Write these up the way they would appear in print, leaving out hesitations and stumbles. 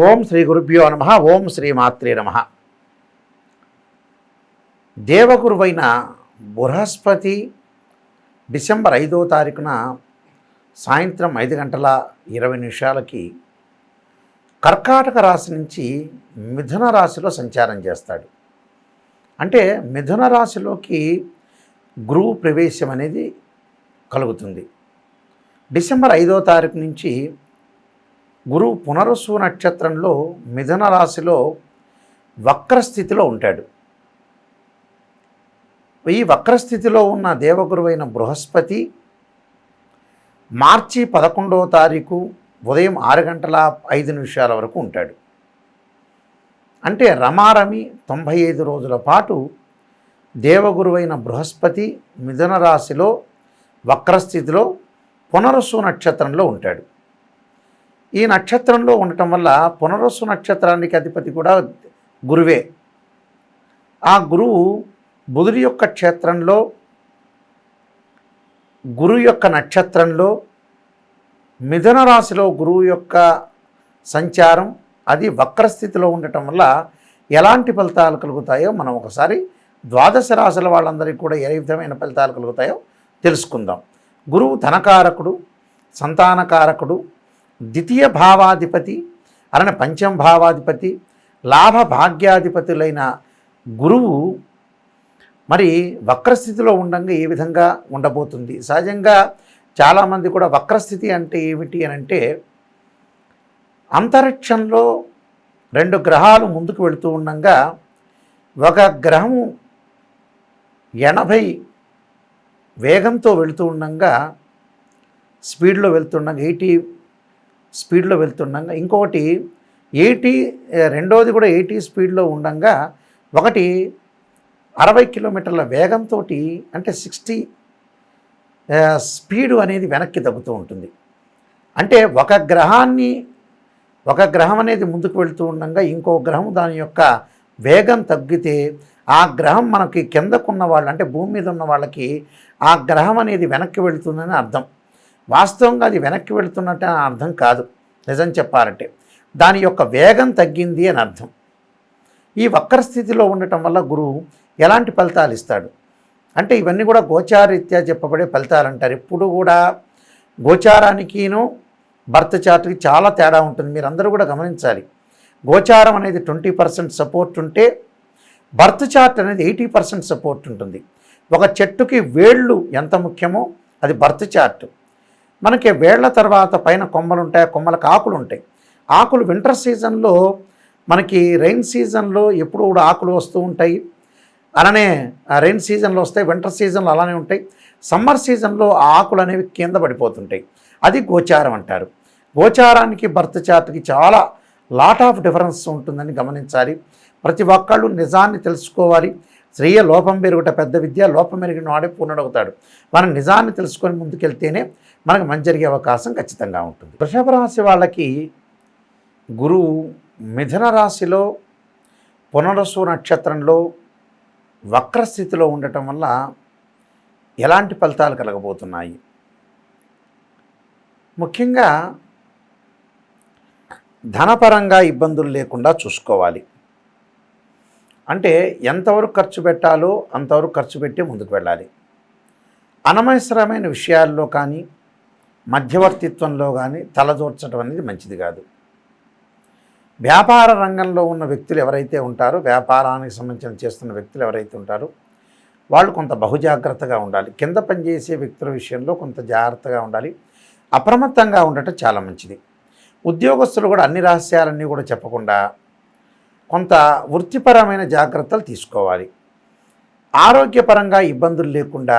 ఓం శ్రీ గురుభ్యో నమః. ఓం శ్రీ మాత్రే నమః. దేవగురువైన బృహస్పతి డిసెంబర్ 5వ తారీఖున సాయంత్రం 5:20 కర్కాటక రాశి నుంచి మిథున రాశిలో సంచారం చేస్తాడు. అంటే మిథున రాశిలోకి గురువు ప్రవేశం అనేది కలుగుతుంది. డిసెంబర్ 5వ తారీఖు నుంచి గురువు పునరుసు నక్షత్రంలో మిథున రాశిలో వక్రస్థితిలో ఉంటాడు. ఈ వక్రస్థితిలో ఉన్న దేవగురువైన బృహస్పతి మార్చి 11వ తారీఖు ఉదయం 6:05 వరకు ఉంటాడు. అంటే రమారమి 95 రోజుల పాటు దేవగురువైన బృహస్పతి మిథున రాశిలో వక్రస్థితిలో పునరుసు నక్షత్రంలో ఉంటాడు. ఈ నక్షత్రంలో ఉండటం వల్ల పునరుసు నక్షత్రానికి అధిపతి కూడా గురువే. ఆ గురువు బుధుడి యొక్క క్షేత్రంలో గురువు యొక్క నక్షత్రంలో మిథున రాశిలో గురువు యొక్క సంచారం అది వక్రస్థితిలో ఉండటం వల్ల ఎలాంటి ఫలితాలు కలుగుతాయో మనం ఒకసారి ద్వాదశ రాశుల వాళ్ళందరికీ కూడా ఏ విధమైన ఫలితాలు కలుగుతాయో తెలుసుకుందాం. గురువు ధనకారకుడు, సంతానకారకుడు, ద్వితీయ భావాధిపతి, అలానే పంచమ భావాధిపతి, లాభ భాగ్యాధిపతులైన గురువు మరి వక్రస్థితిలో ఉండగా ఏ విధంగా ఉండబోతుంది. సహజంగా చాలామంది కూడా వక్రస్థితి అంటే ఏమిటి అని అంటే అంతరిక్షంలో 2 గ్రహాలు ముందుకు వెళుతూ ఉండగా ఒక గ్రహము 80 వేగంతో వెళుతూ ఉండగా స్పీడ్లో వెళ్తుండగా 80 స్పీడ్లో వెళ్తుండగా ఇంకొకటి 80 రెండోది కూడా 80 స్పీడ్లో ఉండగా ఒకటి 60 కిలోమీటర్ల వేగంతో అంటే 60 స్పీడు అనేది వెనక్కి తగ్గుతూ ఉంటుంది. అంటే ఒక గ్రహం అనేది ముందుకు వెళుతూ ఉండగా ఇంకో గ్రహం దాని యొక్క వేగం తగ్గితే ఆ గ్రహం మనకి కిందకున్న వాళ్ళు అంటే భూమి మీద ఉన్న వాళ్ళకి ఆ గ్రహం అనేది వెనక్కి వెళుతుందని అర్థం. వాస్తవంగా అది వెనక్కి వెళుతున్నట్టు అని అర్థం కాదు. నిజం చెప్పాలంటే దాని యొక్క వేగం తగ్గింది అని అర్థం. ఈ వక్రస్థితిలో ఉండటం వల్ల గురువు ఎలాంటి ఫలితాలు ఇస్తాడు అంటే ఇవన్నీ కూడా గోచారీత్యా చెప్పబడే ఫలితాలు అంటారు. ఎప్పుడు కూడా గోచారానికిను బర్త్ చార్ట్కి చాలా తేడా ఉంటుంది. మీరందరూ కూడా గమనించాలి. గోచారం అనేది 20% సపోర్ట్ ఉంటే బర్త్ చార్ట్ అనేది 80% సపోర్ట్ ఉంటుంది. ఒక చెట్టుకి వేళ్ళు ఎంత ముఖ్యమో అది బర్త్ చార్ట్. మనకి వేళ్ల తర్వాత పైన కొమ్మలు ఉంటాయి, కొమ్మలకు ఆకులు ఉంటాయి. ఆకులు వింటర్ సీజన్లో మనకి రెయిన్ సీజన్లో ఎప్పుడు కూడా ఆకులు వస్తూ ఉంటాయి. అలానే రెయిన్ సీజన్లో వస్తాయి, వింటర్ సీజన్లో అలానే ఉంటాయి. సమ్మర్ సీజన్లో ఆ ఆకులు అనేవి కింద పడిపోతుంటాయి. అది గోచారం అంటారు. గోచారానికి బర్త్ చార్ట్కి చాలా లాట్ ఆఫ్ డిఫరెన్స్ ఉంటుందని గమనించాలి. ప్రతి ఒక్కళ్ళు నిజాన్ని తెలుసుకోవాలి. శ్రేయ లోపం పెరుగుట పెద్ద విద్య, లోపం పెరిగిన వాడే పూర్ణుడవుతాడు. మనం నిజాన్ని తెలుసుకొని ముందుకెళ్తేనే మనకు మంచి జరిగే అవకాశం ఖచ్చితంగా ఉంటుంది. వృషభ రాశి వాళ్ళకి గురువు మిథున రాశిలో పునరుసు నక్షత్రంలో వక్రస్థితిలో ఉండటం వల్ల ఎలాంటి ఫలితాలు కలగబోతున్నాయి. ముఖ్యంగా ధనపరంగా ఇబ్బందులు లేకుండా చూసుకోవాలి. అంటే ఎంతవరకు ఖర్చు పెట్టాలో అంతవరకు ఖర్చు పెట్టి ముందుకు వెళ్ళాలి. అనవసరమైన విషయాల్లో కానీ మధ్యవర్తిత్వంలో కానీ తలదూర్చడం అనేది మంచిది కాదు. వ్యాపార రంగంలో ఉన్న వ్యక్తులు ఎవరైతే ఉంటారో, వ్యాపారానికి సంబంధించిన చేస్తున్న వ్యక్తులు ఎవరైతే ఉంటారో వాళ్ళు కొంత బహుజాగ్రత్తగా ఉండాలి. కింద పనిచేసే వ్యక్తుల విషయంలో కొంత జాగ్రత్తగా ఉండాలి. అప్రమత్తంగా ఉండటం చాలా మంచిది. ఉద్యోగస్తులు కూడా అన్ని రహస్యాలన్నీ కూడా చెప్పకుండా కొంత వృత్తిపరమైన జాగ్రత్తలు తీసుకోవాలి. ఆరోగ్యపరంగా ఇబ్బందులు లేకుండా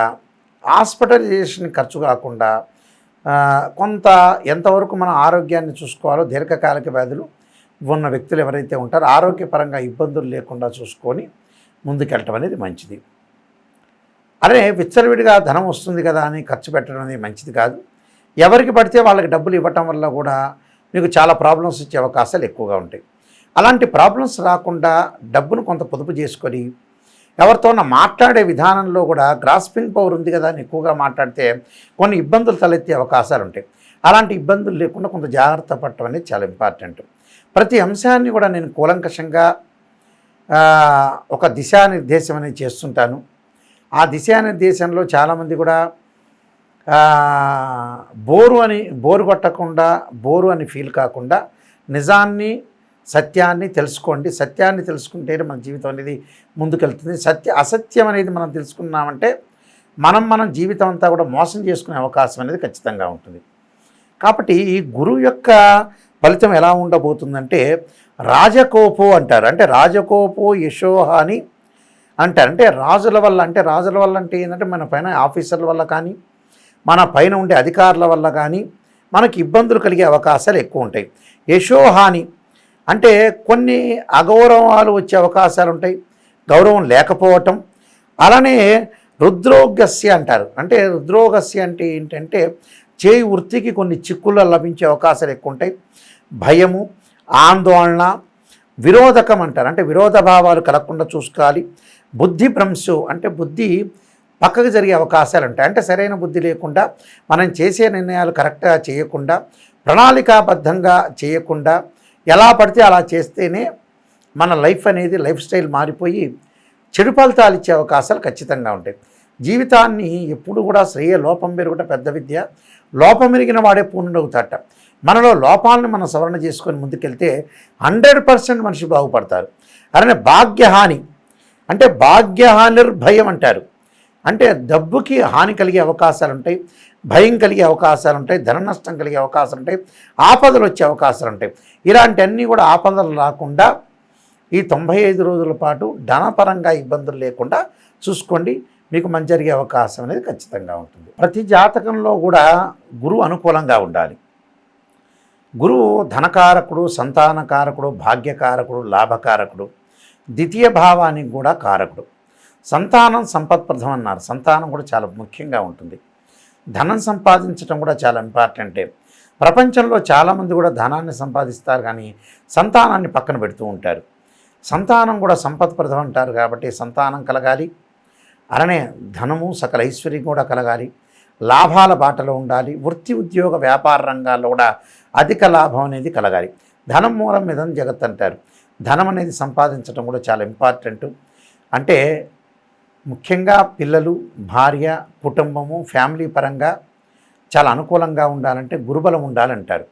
హాస్పిటలైజేషన్ ఖర్చు కాకుండా కొంత ఎంతవరకు మన ఆరోగ్యాన్ని చూసుకోవాలో దీర్ఘకాలిక వ్యాధులు ఉన్న వ్యక్తులు ఎవరైతే ఉంటారో ఆరోగ్యపరంగా ఇబ్బందులు లేకుండా చూసుకొని ముందుకెళ్ళటం అనేది మంచిది. అదే విచ్చలవిడిగా ధనం వస్తుంది కదా అని ఖర్చు పెట్టడం అనేది మంచిది కాదు. ఎవరికి పడితే వాళ్ళకి డబ్బులు ఇవ్వటం వల్ల కూడా మీకు చాలా ప్రాబ్లమ్స్ వచ్చే అవకాశాలు ఎక్కువగా ఉంటాయి. అలాంటి ప్రాబ్లమ్స్ రాకుండా డబ్బును కొంత పొదుపు చేసుకొని ఎవరితోన మాట్లాడే విధానంలో కూడా గ్రాస్పింగ్ పవర్ ఉంది కదా అని ఎక్కువగా మాట్లాడితే కొన్ని ఇబ్బందులు తలెత్తే అవకాశాలు ఉంటాయి. అలాంటి ఇబ్బందులు లేకుండా కొంత జాగ్రత్త పడటం అనేది చాలా ఇంపార్టెంట్. ప్రతి అంశాన్ని కూడా నేను కూలంకషంగా ఒక దిశానిర్దేశం అనేది చేస్తుంటాను. ఆ దిశానిర్దేశంలో చాలామంది కూడా బోరు కొట్టకుండా, బోరు అని ఫీల్ కాకుండా నిజాన్ని, సత్యాన్ని తెలుసుకోండి. సత్యాన్ని తెలుసుకుంటేనే మన జీవితం అనేది ముందుకెళ్తుంది. అసత్యం అనేది మనం తెలుసుకున్నామంటే మనం జీవితం అంతా కూడా మోసం చేసుకునే అవకాశం అనేది ఖచ్చితంగా ఉంటుంది. కాబట్టి ఈ గురువు యొక్క ఫలితం ఎలా ఉండబోతుందంటే రాజకోపో అంటారు. అంటే రాజకోపో యశోహాని అంటారు. అంటే రాజుల వల్ల అంటే ఏంటంటే మన పైన ఆఫీసర్ల వల్ల కానీ, మన పైన ఉండే అధికారుల వల్ల కానీ మనకి ఇబ్బందులు కలిగే అవకాశాలు ఎక్కువ ఉంటాయి. యశోహాని అంటే కొన్ని అగౌరవాలు వచ్చే అవకాశాలు ఉంటాయి, గౌరవం లేకపోవటం. అలానే రుద్రోగస్య అంటారు. అంటే రుద్రోగస్య అంటే ఏంటంటే చేయి వృత్తికి కొన్ని చిక్కులు లభించే అవకాశాలు ఎక్కువ ఉంటాయి. భయము, ఆందోళన, విరోధకం అంటారు. అంటే విరోధ భావాలు కలగకుండా చూసుకోవాలి. బుద్ధి భ్రంశు అంటే బుద్ధి పక్కకు జరిగే అవకాశాలు ఉంటాయి. అంటే సరైన బుద్ధి లేకుండా మనం చేసే నిర్ణయాలు కరెక్ట్గా చేయకుండా, ప్రణాళికాబద్ధంగా చేయకుండా ఎలా పడితే అలా చేస్తేనే మన లైఫ్ స్టైల్ మారిపోయి చెడు ఫలితాలు ఇచ్చే అవకాశాలు ఖచ్చితంగా ఉంటాయి. జీవితాన్ని ఎప్పుడు కూడా శ్రేయ లోపం పెరుగుట పెద్ద విద్య, లోపం ఎరిగిన వాడే పూర్ణుడవుతాట. మనలో లోపాలను మనం సవరణ చేసుకొని ముందుకెళ్తే 100% మనిషి బాగుపడతారు. అలానే భాగ్యహాని అంటే భాగ్యహానిర్భయం అంటారు. అంటే డబ్బుకి హాని కలిగే అవకాశాలు ఉంటాయి, భయం కలిగే అవకాశాలు ఉంటాయి, ధన నష్టం కలిగే అవకాశాలు ఉంటాయి, ఆపదలు వచ్చే అవకాశాలు ఉంటాయి. ఇలాంటివన్నీ కూడా ఆపదలు రాకుండా ఈ 95 రోజుల పాటు ధనపరంగా ఇబ్బందులు లేకుండా చూసుకోండి. మీకు మంచి జరిగే అవకాశం అనేది ఖచ్చితంగా ఉంటుంది. ప్రతి జాతకంలో కూడా గురువు అనుకూలంగా ఉండాలి. గురువు ధనకారకుడు, సంతానకారకుడు, భాగ్యకారకుడు, లాభకారకుడు, ద్వితీయ భావానికి కూడా కారకుడు. సంతానం సంపత్ప్రదం అన్నారు. సంతానం కూడా చాలా ముఖ్యంగా ఉంటుంది. ధనం సంపాదించడం కూడా చాలా ఇంపార్టెంటే. ప్రపంచంలో చాలామంది కూడా ధనాన్ని సంపాదిస్తారు కానీ సంతానాన్ని పక్కన పెడుతూ ఉంటారు. సంతానం కూడా సంపత్ప్రదం అంటారు కాబట్టి సంతానం కలగాలి. అలానే ధనము సకల ఐశ్వర్యం కూడా కలగాలి. లాభాల బాటలో ఉండాలి. వృత్తి, ఉద్యోగ, వ్యాపార రంగాల్లో కూడా అధిక లాభం అనేది కలగాలి. ధనం మూలం మిదం జగత్ అంటారు. ధనం అనేది సంపాదించడం కూడా చాలా ఇంపార్టెంట్. అంటే ముఖ్యంగా పిల్లలు, భార్య, కుటుంబము, ఫ్యామిలీ పరంగా చాలా అనుకూలంగా ఉండాలంటే గురుబలం ఉండాలంటారు.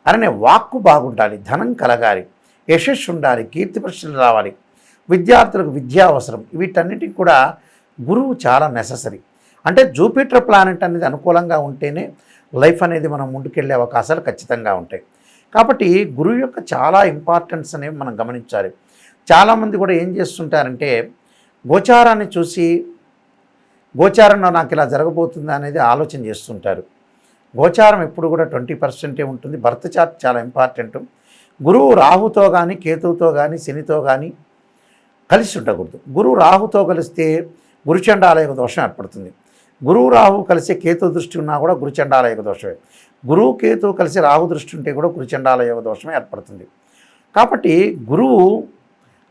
అలానే వాక్కు బాగుండాలి, ధనం కలగాలి, యశస్సు ఉండాలి, కీర్తి ప్రశ్నలు రావాలి, విద్యార్థులకు విద్య అవసరం. వీటన్నిటికి కూడా గురువు చాలా నెససరీ. అంటే జూపిటర్ ప్లానెట్ అనేది అనుకూలంగా ఉంటేనే లైఫ్ అనేది మనం ముందుకెళ్ళే అవకాశాలు ఖచ్చితంగా ఉంటాయి. కాబట్టి గురువు యొక్క చాలా ఇంపార్టెన్స్ అనేవి మనం గమనించాలి. చాలామంది కూడా ఏం చేస్తుంటారంటే గోచారాన్ని చూసి గోచారంలో నాకు ఇలా జరగబోతుందా అనేది ఆలోచన చేస్తుంటారు. గోచారం ఎప్పుడు కూడా 20% ఉంటుంది. బర్త్ చార్ట్ చాలా ఇంపార్టెంట్. గురువు రాహుతో కానీ, కేతువుతో కానీ, శనితో కానీ కలిసి ఉండకూడదు. గురువు రాహుతో కలిస్తే గురుచండాలయోగ దోషం ఏర్పడుతుంది. గురువు రాహు కలిసి కేతు దృష్టి ఉన్నా కూడా గురుచండాలయోగ దోషమే. గురువు కేతు కలిసి రాహు దృష్టి ఉంటే కూడా గురుచండాలయోగ దోషమే ఏర్పడుతుంది. కాబట్టి గురువు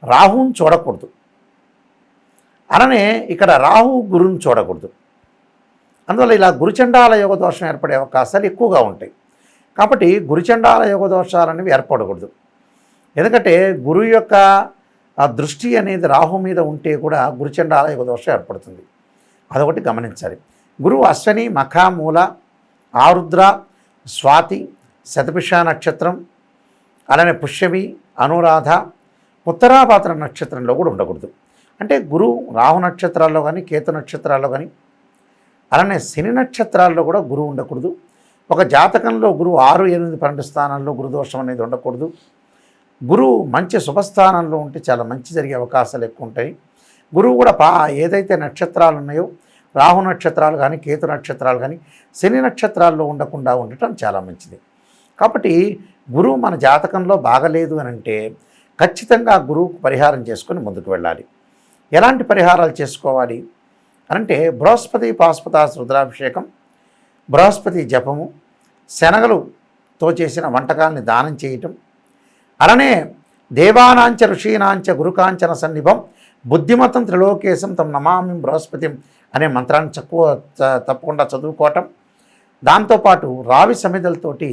రాహుని చూడకూడదు. అలానే ఇక్కడ రాహు గురువుని చూడకూడదు. అందువల్ల ఇలా గురుచండాల యోగ దోషం ఏర్పడే అవకాశాలు ఎక్కువగా ఉంటాయి. కాబట్టి గురుచండాల యోగ దోషాలు అనేవి ఏర్పడకూడదు. ఎందుకంటే గురువు యొక్క ఆ దృష్టి అనేది రాహు మీద ఉంటే కూడా గురుచండాల యోగ దోషం ఏర్పడుతుంది. అదొకటి గమనించాలి. గురువు అశ్వని, మఖ, మూల, ఆరుద్ర, స్వాతి, శతభిష నక్షత్రం, అలానే పుష్యమి, అనురాధ, ఉత్తరాభాద్ర నక్షత్రంలో కూడా ఉండకూడదు. అంటే గురువు రాహు నక్షత్రాల్లో కానీ, కేతు నక్షత్రాల్లో కానీ, అలానే శని నక్షత్రాల్లో కూడా గురువు ఉండకూడదు. ఒక జాతకంలో గురువు 6, 8, 12 స్థానాల్లో గురుదోషం అనేది ఉండకూడదు. గురువు మంచి శుభస్థానంలో ఉంటే చాలా మంచి జరిగే అవకాశాలు ఎక్కువ ఉంటాయి. గురువు కూడా ఏదైతే నక్షత్రాలు ఉన్నాయో రాహు నక్షత్రాలు కానీ, కేతు నక్షత్రాలు కానీ, శని నక్షత్రాల్లో ఉండకుండా ఉండటం చాలా మంచిది. కాబట్టి గురువు మన జాతకంలో బాగలేదు అని అంటే ఖచ్చితంగా గురువుకు పరిహారం చేసుకొని ముందుకు వెళ్ళాలి. ఎలాంటి పరిహారాలు చేసుకోవాలి అంటే బృహస్పతి పాశుపతాస్ రుద్రాభిషేకం, బృహస్పతి జపము, శనగలుతో చేసిన వంటకాలని దానం చేయటం, అలానే దేవానాంచ ఋషీనాంచ గురుకాంచన సన్నిభం బుద్ధిమతం త్రిలోకేశం తం నమామి బృహస్పతిం అనే మంత్రాన్ని తప్పకుండా చదువుకోవటం. దాంతోపాటు రావి సమిధలతోటి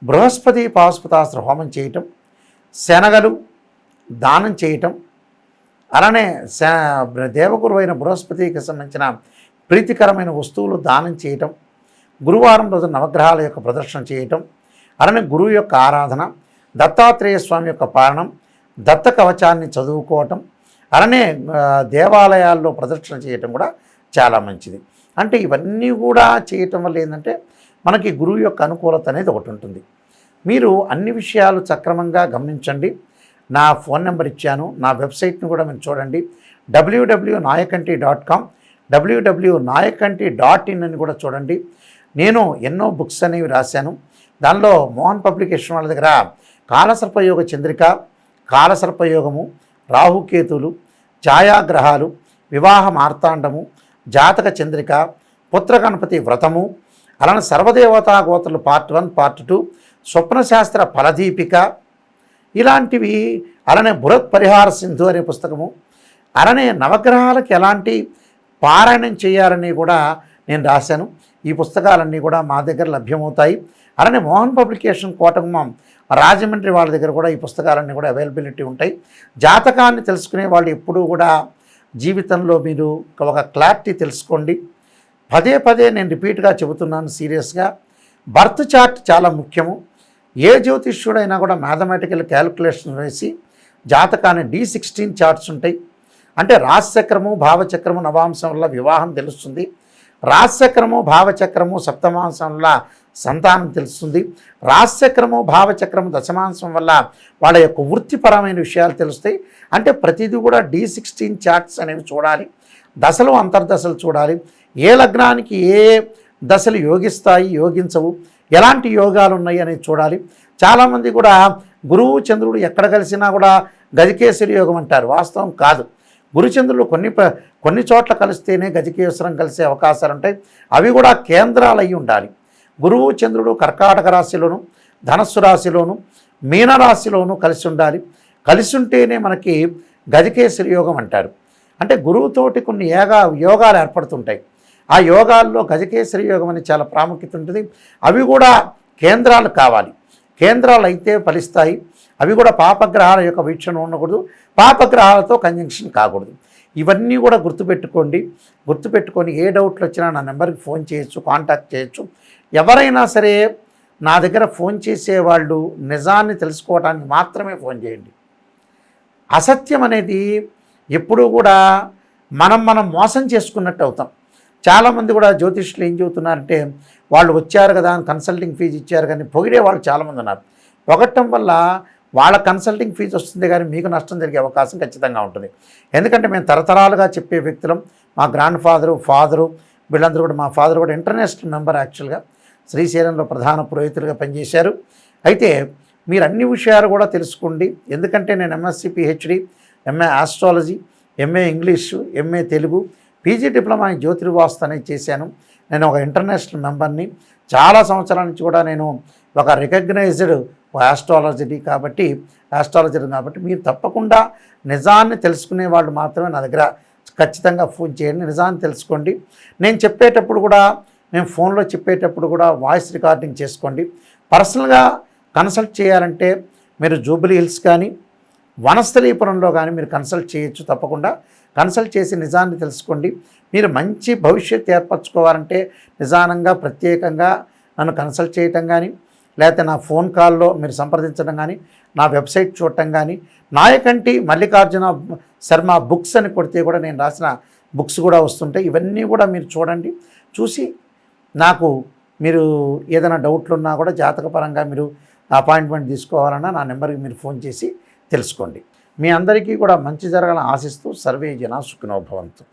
బృహస్పతి పాశుపతాస్త్ర హోమం చేయటం, శనగలు దానం చేయటం, అలానే దేవగురు అయిన బృహస్పతికి సంబంధించిన ప్రీతికరమైన వస్తువులు దానం చేయటం, గురువారం రోజు నవగ్రహాల యొక్క ప్రదర్శన చేయటం, అలానే గురువు యొక్క ఆరాధన, దత్తాత్రేయ స్వామి యొక్క పాలనం, దత్త కవచాన్ని చదువుకోవటం, అలానే దేవాలయాల్లో ప్రదర్శన చేయటం కూడా చాలా మంచిది. అంటే ఇవన్నీ కూడా చేయటం వల్ల ఏంటంటే మనకి గురువు యొక్క అనుకూలత అనేది ఒకటి ఉంటుంది. మీరు అన్ని విషయాలు సక్రమంగా గమనించండి. నా ఫోన్ నెంబర్ ఇచ్చాను, నా వెబ్సైట్ని కూడా మీరు చూడండి, www.nayakanti.com, www.nayakanti.in అని కూడా చూడండి. నేను ఎన్నో బుక్స్ అనేవి రాశాను. దానిలో మోహన్ పబ్లికేషన్ వాళ్ళ దగ్గర కాలసర్పయోగ చంద్రిక, కాలసర్పయోగము, రాహుకేతులు, ఛాయాగ్రహాలు, వివాహ మార్తాండము, జాతక చంద్రిక, పుత్రగణపతి వ్రతము, అలానే సర్వదేవతా గోత్రులు పార్ట్ 1, పార్ట్ 2, స్వప్నశాస్త్ర ఫలదీపిక, ఇలాంటివి, అలానే బృహత్ పరిహార సింధు అనే పుస్తకము, అలానే నవగ్రహాలకు ఎలాంటి పారాయణం చేయాలని కూడా నేను రాశాను. ఈ పుస్తకాలన్నీ కూడా మా దగ్గర లభ్యమవుతాయి. అలానే మోహన్ పబ్లికేషన్ కోటగుమ్మం రాజమండ్రి వాళ్ళ దగ్గర కూడా ఈ పుస్తకాలన్నీ కూడా అవైలబిలిటీ ఉంటాయి. జాతకాన్ని తెలుసుకునే వాళ్ళు ఎప్పుడూ కూడా జీవితంలో మీరు ఒక క్లారిటీ తెలుసుకోండి. పదే పదే నేను రిపీట్గా చెబుతున్నాను సీరియస్గా. బర్త్ చార్ట్ చాలా ముఖ్యము. ఏ జ్యోతిష్యుడైనా కూడా మ్యాథమెటికల్ క్యాలిక్యులేషన్ వేసి జాతకాన్ని D16 చార్ట్స్ ఉంటాయి. అంటే రాశిచక్రము, భావచక్రము, నవాంశం వల్ల వివాహం తెలుస్తుంది. రాశిచక్రము, భావచక్రము, సప్తమాంశం వల్ల సంతానం తెలుస్తుంది. రాశిచక్రము, భావచక్రము, దశమాంశం వల్ల వాళ్ళ యొక్క వృత్తిపరమైన విషయాలు తెలుస్తాయి. అంటే ప్రతిదీ కూడా D16 చార్ట్స్ అనేవి చూడాలి. దశలు, అంతర్దశలు చూడాలి. ఏ లగ్నానికి ఏ దశలు యోగిస్తాయి, యోగించవు, ఎలాంటి యోగాలు ఉన్నాయి అనేది చూడాలి. చాలామంది కూడా గురువు చంద్రుడు ఎక్కడ కలిసినా కూడా గజకేసరి యోగం అంటారు. వాస్తవం కాదు. గురుచంద్రులు కొన్ని చోట్ల కలిస్తేనే గజకేశ్వరం కలిసే అవకాశాలు ఉంటాయి. అవి కూడా కేంద్రాలు అయి ఉండాలి. గురువు చంద్రుడు కర్కాటక రాశిలోను, ధనస్సు రాశిలోను, మీనరాశిలోను కలిసి ఉండాలి. కలిసి ఉంటేనే మనకి గజకేసరి యోగం అంటారు. అంటే గురువుతోటి కొన్ని యోగాలు ఏర్పడుతుంటాయి. ఆ యోగాల్లో గజకేసరి యోగం అని చాలా ప్రాముఖ్యత ఉంటుంది. అవి కూడా కేంద్రాలు కావాలి. కేంద్రాలు అయితే ఫలిస్తాయి. అవి కూడా పాపగ్రహాల యొక్క వీక్షణ ఉండకూడదు, పాపగ్రహాలతో కంజంక్షన్ కాకూడదు. ఇవన్నీ కూడా గుర్తుపెట్టుకొని ఏ డౌట్లు వచ్చినా నా నెంబర్కి ఫోన్ చేయొచ్చు, కాంటాక్ట్ చేయొచ్చు. ఎవరైనా సరే నా దగ్గర ఫోన్ చేసేవాళ్ళు నిజాన్ని తెలుసుకోవడానికి మాత్రమే ఫోన్ చేయండి. అసత్యం అనేది ఎప్పుడూ కూడా మనం మోసం చేసుకున్నట్టు అవుతాం. చాలామంది కూడా జ్యోతిష్యులు ఏం చెబుతున్నారంటే వాళ్ళు వచ్చారు కదా అని కన్సల్టింగ్ ఫీజు ఇచ్చారు కానీ పొగిడే వాళ్ళు చాలామంది ఉన్నారు. పొగట్టం వల్ల వాళ్ళ కన్సల్టింగ్ ఫీజు వస్తుంది కానీ మీకు నష్టం జరిగే అవకాశం ఖచ్చితంగా ఉంటుంది. ఎందుకంటే మేము తరతరాలుగా చెప్పే వ్యక్తులం. మా గ్రాండ్ ఫాదరు వీళ్ళందరూ కూడా, మా ఫాదర్ కూడా ఇంటర్నేషనల్ మెంబర్ యాక్చువల్గా శ్రీశైలంలో ప్రధాన పురోహితులుగా పనిచేశారు. అయితే మీరు అన్ని విషయాలు కూడా తెలుసుకోండి. ఎందుకంటే నేను MSc PhD, MA astrology, MA English, MA Telugu, PG diploma in జ్యోతిర్వాస్తు అనేది చేశాను. నేను ఒక ఇంటర్నేషనల్ మెంబర్ని. చాలా సంవత్సరాల నుంచి కూడా నేను ఒక రికగ్నైజ్డ్ ఆస్ట్రాలజర్ కాబట్టి మీరు తప్పకుండా నిజాన్ని తెలుసుకునే వాళ్ళు మాత్రమే నా దగ్గర ఖచ్చితంగా ఫోన్ చేయండి. నిజాన్ని తెలుసుకోండి. నేను ఫోన్లో చెప్పేటప్పుడు కూడా వాయిస్ రికార్డింగ్ చేసుకోండి. పర్సనల్గా కన్సల్ట్ చేయాలంటే మీరు జూబ్లీ హిల్స్ కానీ వనస్థలీపురంలో కానీ మీరు కన్సల్ట్ చేయొచ్చు. తప్పకుండా కన్సల్ట్ చేసి నిజాన్ని తెలుసుకోండి. మీరు మంచి భవిష్యత్తు ఏర్పరచుకోవాలంటే నిజానంగా ప్రత్యేకంగా నన్ను కన్సల్ట్ చేయటం కానీ, లేకపోతే నా ఫోన్ కాల్లో మీరు సంప్రదించడం కానీ, నా వెబ్సైట్ చూడటం కానీ, నాయకంటి మల్లికార్జున శర్మ బుక్స్ అని కొడితే కూడా నేను రాసిన బుక్స్ కూడా వస్తుంటాయి. ఇవన్నీ కూడా మీరు చూడండి. చూసి నాకు మీరు ఏదైనా డౌట్లు ఉన్నా కూడా జాతకపరంగా మీరు అపాయింట్మెంట్ తీసుకోవాలన్నా నా నెంబర్కి మీరు ఫోన్ చేసి తెలుసుకోండి. మీ అందరికీ కూడా మంచి జరగాలని ఆశిస్తూ సర్వే జనా సుఖినో భవంతు.